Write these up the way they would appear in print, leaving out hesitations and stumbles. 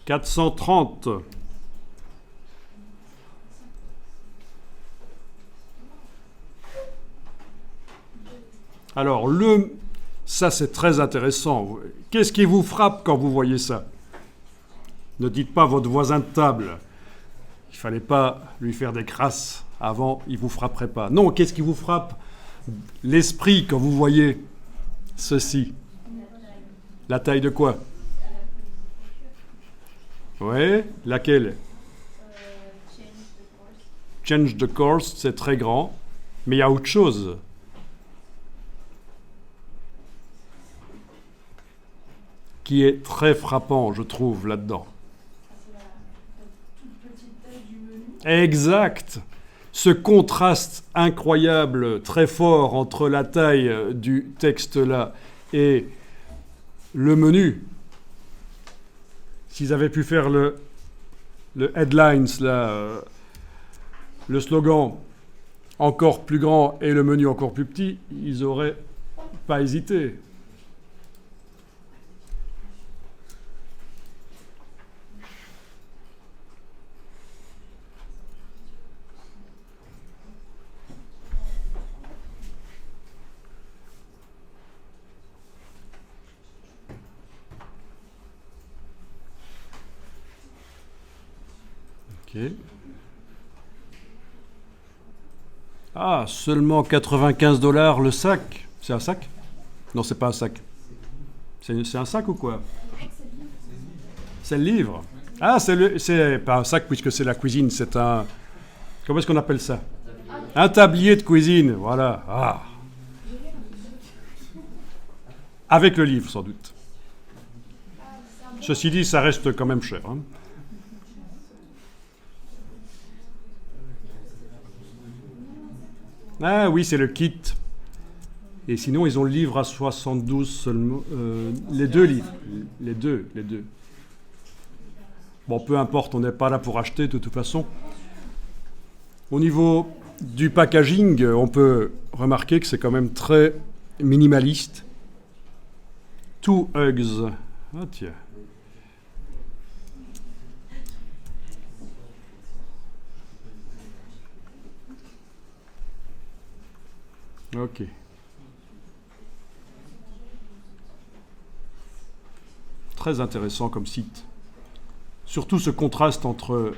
430. Alors, ça c'est très intéressant. Qu'est-ce qui vous frappe quand vous voyez ça? Ne dites pas votre voisin de table. Il ne fallait pas lui faire des crasses avant, il ne vous frapperait pas. Non, qu'est-ce qui vous frappe l'esprit quand vous voyez ceci? La taille de quoi? Oui, laquelle? Change the course, c'est très grand. Mais il y a autre chose. Qui est très frappant, je trouve, là-dedans. Exact. Ce contraste incroyable, très fort entre la taille du texte là et le menu. S'ils avaient pu faire le headlines là, le slogan encore plus grand et le menu encore plus petit, ils n'auraient pas hésité. Ah, seulement 95$ le sac. C'est un sac? Non, c'est pas un sac. C'est un sac ou quoi? C'est le livre. Ah, c'est pas un sac puisque c'est la cuisine. C'est un... Comment est-ce qu'on appelle ça? Un tablier de cuisine. Voilà. Ah. Avec le livre, sans doute. Ceci dit, ça reste quand même cher. Hein. Ah oui, c'est le kit. Et sinon, ils ont le livre à 72 seulement. Les deux livres. Les deux. Bon, peu importe, on n'est pas là pour acheter de toute façon. Au niveau du packaging, on peut remarquer que c'est quand même très minimaliste. Two Hugs. Ah tiens. Ok. Très intéressant comme site. Surtout ce contraste entre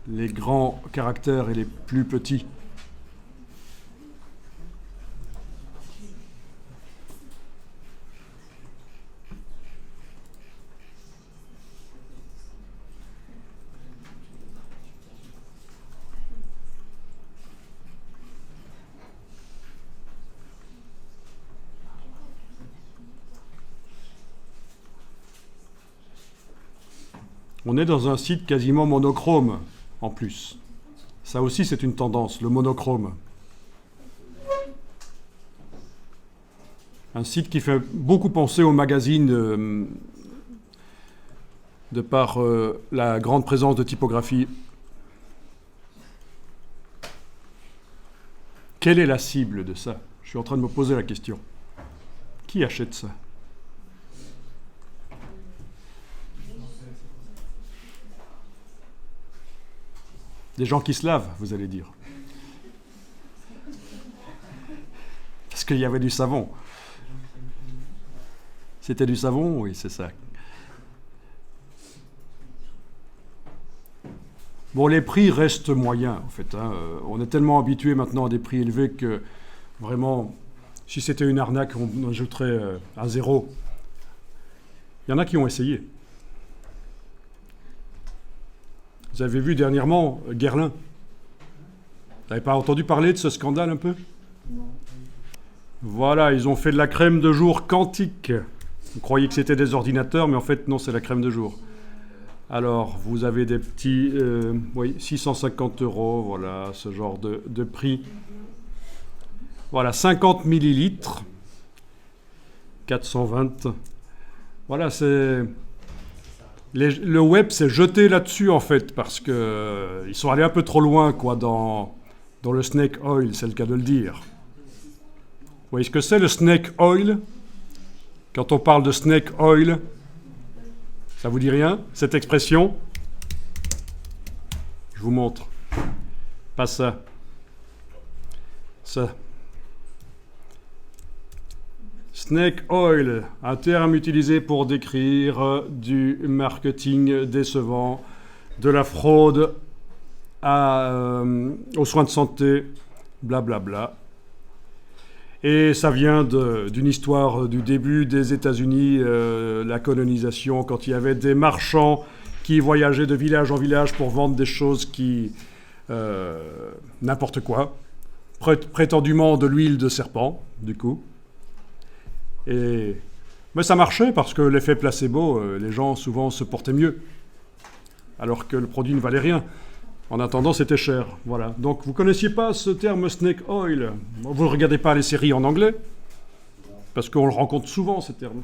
les grands caractères et les plus petits. On est dans un site quasiment monochrome, en plus. Ça aussi, c'est une tendance, le monochrome. Un site qui fait beaucoup penser au magazine de par la grande présence de typographie. Quelle est la cible de ça? Je suis en train de me poser la question. Qui achète ça? Des gens qui se lavent, vous allez dire. Parce qu'il y avait du savon. C'était du savon? Oui, c'est ça. Bon, les prix restent moyens, en fait. Hein. On est tellement habitué maintenant à des prix élevés que, vraiment, si c'était une arnaque, on ajouterait à zéro. Il y en a qui ont essayé. Vous avez vu dernièrement Guerlain. Vous n'avez pas entendu parler de ce scandale un peu? Non. Voilà, ils ont fait de la crème de jour quantique. Vous croyez que c'était des ordinateurs, mais en fait, non, c'est la crème de jour. Alors, vous avez des petits... oui, 650 €, voilà, ce genre de prix. Voilà, 50 millilitres. 420. Voilà, c'est... Le web s'est jeté là-dessus, en fait, parce que ils sont allés un peu trop loin, quoi, dans le snake oil, c'est le cas de le dire. Vous voyez ce que c'est, le snake oil? Quand on parle de snake oil, Ça vous dit rien, cette expression? Je vous montre. Pas ça. Ça. Snake oil, un terme utilisé pour décrire du marketing décevant, de la fraude aux soins de santé, blablabla. Et ça vient d'une histoire du début des États-Unis, la colonisation, quand il y avait des marchands qui voyageaient de village en village pour vendre des choses n'importe quoi, prétendument de l'huile de serpent, du coup. Mais ça marchait parce que l'effet placebo, les gens souvent se portaient mieux, alors que le produit ne valait rien. En attendant, c'était cher. Voilà. Donc, vous ne connaissiez pas ce terme snake oil? Vous ne regardez pas les séries en anglais? Parce qu'on le rencontre souvent, ce terme.